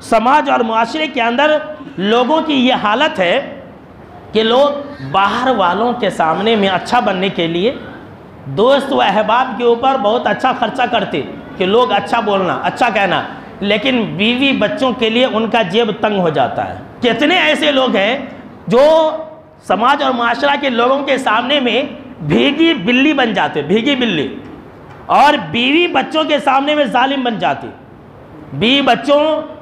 سماج اور معاشرے کے اندر لوگوں کی یہ حالت ہے کہ لوگ باہر والوں کے سامنے میں اچھا بننے کے لیے دوست و احباب کے اوپر بہت اچھا خرچہ کرتے کہ لوگ اچھا بولنا، اچھا کہنا، لیکن بیوی بچوں کے لیے ان کا جیب تنگ ہو جاتا ہے۔ کتنے ایسے لوگ ہیں جو سماج اور معاشرہ کے لوگوں کے سامنے میں بھیگی بلی بن جاتے، بھیگی بلی، اور بیوی بچوں کے سامنے میں ظالم بن جاتے، بیوی بچوں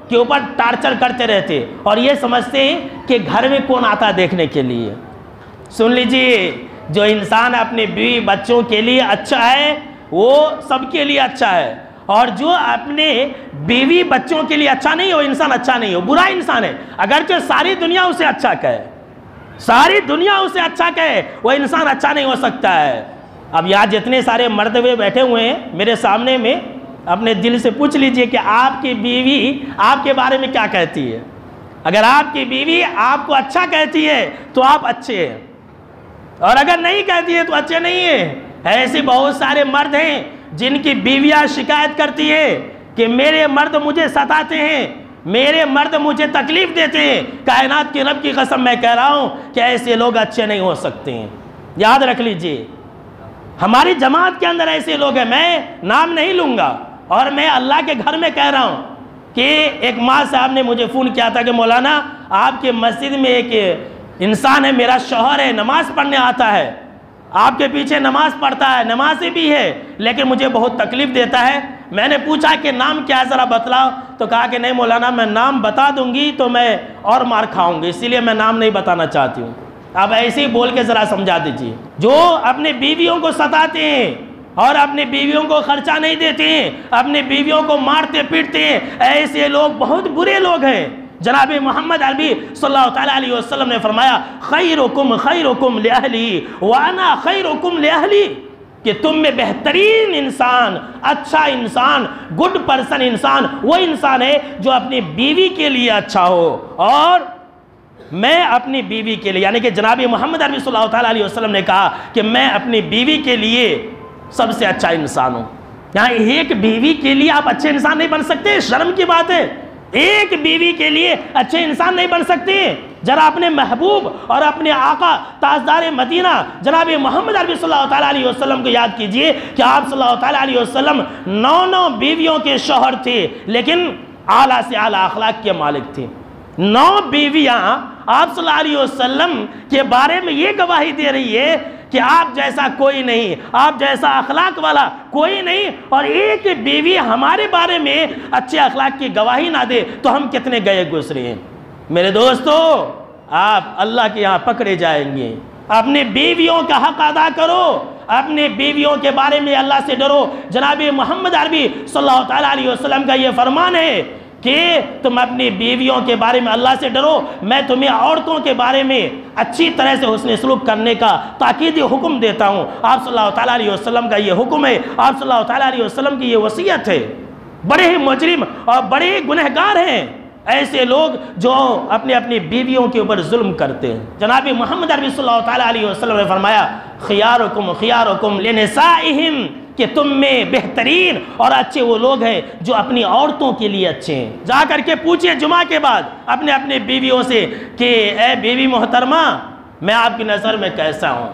کے اوپر ٹارچر کرتے رہتے اور یہ سمجھتے ہیں کہ گھر میں کون آتا ہے دیکھنے کے لیے۔ سن لیجئے، جو انسان اپنے بیوی بچوں کے لیے اچھا ہے وہ سب کے لیے اچھا ہے، اور جو اپنے بیوی بچوں کے لیے اچھا نہیں ہے وہ انسان اچھا نہیں ہے، برا انسان ہے۔ اگرچہ ساری دنیا اسے اچھا کہے، ساری دنیا اسے اچھا کہے، وہ انسان اچھا نہیں ہو سکتا ہے۔ اب یہاں جتنے سارے مرد بیٹھے ہوئے ہیں میرے سامنے میں، اپنے دل سے پوچھ لیجئے کہ آپ کی بیوی آپ کے بارے میں کیا کہتی ہے۔ اگر آپ کی بیوی آپ کو اچھا کہتی ہے تو آپ اچھے ہیں، اور اگر نہیں کہتی ہے تو اچھے نہیں ہیں۔ ایسے بہت سارے مرد ہیں جن کی بیویاں شکایت کرتی ہیں کہ میرے مرد مجھے ستاتے ہیں، میرے مرد مجھے تکلیف دیتے ہیں۔ کائنات کے رب کی قسم میں کہہ رہا ہوں کہ ایسے لوگ اچھے نہیں ہو سکتے ہیں۔ یاد رکھ لیجئے، ہماری جماعت کے اندر ایسے لوگ ہیں، میں نام نہیں لوں گا، اور میں اللہ کے گھر میں کہہ رہا ہوں کہ ایک ماں صاحب نے مجھے فون کیا تھا کہ مولانا آپ کے مسجد میں ایک انسان ہے، میرا شوہر ہے، نماز پڑھنے آتا ہے، آپ کے پیچھے نماز پڑھتا ہے، نمازی بھی ہے، لیکن مجھے بہت تکلیف دیتا ہے۔ میں نے پوچھا کہ نام کیا ہے ذرا بتلاؤ، تو کہا کہ نہیں مولانا میں نام بتا دوں گی تو میں اور مار کھاؤں گی، اسی لیے میں نام نہیں بتانا چاہتی ہوں۔ اب ایسے ہی بول کے ذرا سمجھا دیجیے، جو اپنے بیویوں کو ستاتے ہیں اور اپنے بیویوں کو خرچہ نہیں دیتے ہیں، اپنے بیویوں کو مارتے پیٹتے ہیں، ایسے لوگ بہت برے لوگ ہیں۔ جناب محمد عربی صلی اللہ تعالیٰ علیہ وسلم نے فرمایا خیرکم خیرکم لأہلی وانا خیرکم لأہلی، کہ تم میں بہترین انسان، اچھا انسان، گڈ پرسن انسان وہ انسان ہے جو اپنی بیوی کے لیے اچھا ہو، اور میں اپنی بیوی کے لیے، یعنی کہ جناب محمد عربی صلی اللہ تعالیٰ علیہ وسلم نے کہا کہ میں اپنی بیوی کے لیے سب سے اچھا انسان ہوں۔ یہاں ایک بیوی کے لیے آپ اچھے انسان نہیں بن سکتے، شرم کی بات ہے، ایک بیوی کے لیے اچھے انسان نہیں بن سکتے۔ ذرا اپنے محبوب اور اپنے آقا تاجدار مدینہ جناب محمد عربی صلی اللہ تعالیٰ علیہ وسلم کو یاد کیجئے کہ آپ صلی اللہ تعالیٰ علیہ وسلم 9 بیویوں کے شوہر تھے، لیکن اعلیٰ سے اعلیٰ اخلاق کے مالک تھے۔ 9 بیویاں آپ صلی اللہ علیہ وسلم کے بارے میں یہ گواہی دے رہی ہے کہ آپ جیسا کوئی نہیں، آپ جیسا اخلاق والا کوئی نہیں، اور ایک بیوی ہمارے بارے میں اچھے اخلاق کی گواہی نہ دے تو ہم کتنے گئے گزرے ہیں۔ میرے دوستو، آپ اللہ کے یہاں پکڑے جائیں گے۔ اپنے بیویوں کا حق ادا کرو، اپنے بیویوں کے بارے میں اللہ سے ڈرو۔ جناب محمد عربی صلی اللہ تعالیٰ علیہ وسلم کا یہ فرمان ہے کہ تم اپنی بیویوں کے بارے میں اللہ سے ڈرو، میں تمہیں عورتوں کے بارے میں اچھی طرح سے حسن سلوک کرنے کا تاکیدی حکم دیتا ہوں۔ آپ صلی اللہ تعالیٰ علیہ وسلم کا یہ حکم ہے، آپ صلی اللہ تعالیٰ علیہ وسلم کی یہ وصیت ہے۔ بڑے ہی مجرم اور بڑے ہی گنہگار ہیں ایسے لوگ جو اپنی بیویوں کے اوپر ظلم کرتے ہیں۔ جناب محمد عربی صلی اللہ تعالیٰ علیہ وسلم نے فرمایا خیارکم خیارکم لنسائہم، کہ تم میں بہترین اور اچھے وہ لوگ ہیں جو اپنی عورتوں کے لیے اچھے ہیں۔ جا کر کے پوچھیں جمعہ کے بعد اپنے بیویوں سے کہ اے بیوی محترمہ، میں آپ کی نظر میں کیسا ہوں؟